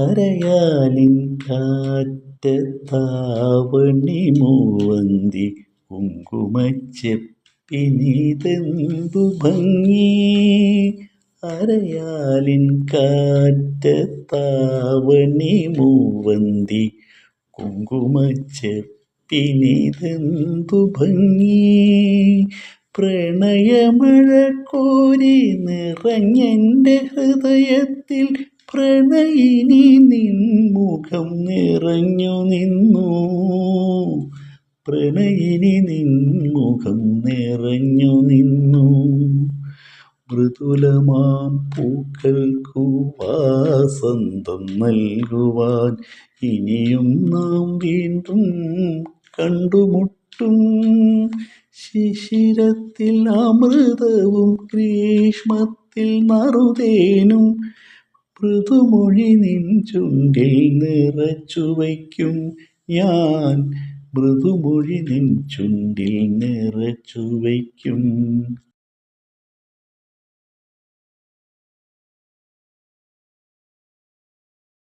അരയാലിൻ കാറ്റത്താവണി മൂവന്തി കുങ്കുമച്ചെപ്പിനിതെന്തു ഭംഗി. അരയാലിൻ കാറ്റത്താവണി മൂവന്തി കുങ്കുമച്ചെപ്പിനിതെന്തു ഭംഗി. പ്രണയമഴ കോരി നിറഞ്ഞെൻ്റെ ഹൃദയത്തിൽ പ്രണയിനി നിൻമുഖം നിറഞ്ഞു നിന്നു. പ്രണയിനി നിൻമുഖം നിറഞ്ഞു നിന്നു. മൃദുലമാം പൂക്കൾക്കു വാസന്തം നൽകുവാൻ ഇനിയും നാം വീണ്ടും കണ്ടുമുട്ടും. ശിശിരത്തിൽ അമൃതവും ഗ്രീഷ്മത്തിൽ നറുതേനും മൃദുമൊഴി നിൻ ചുണ്ടിൽ നിറച്ചു വയ്ക്കും ഞാൻ. മൃദുമൊഴി നിൻ ചുണ്ടിൽ നിറച്ചു വയ്ക്കും.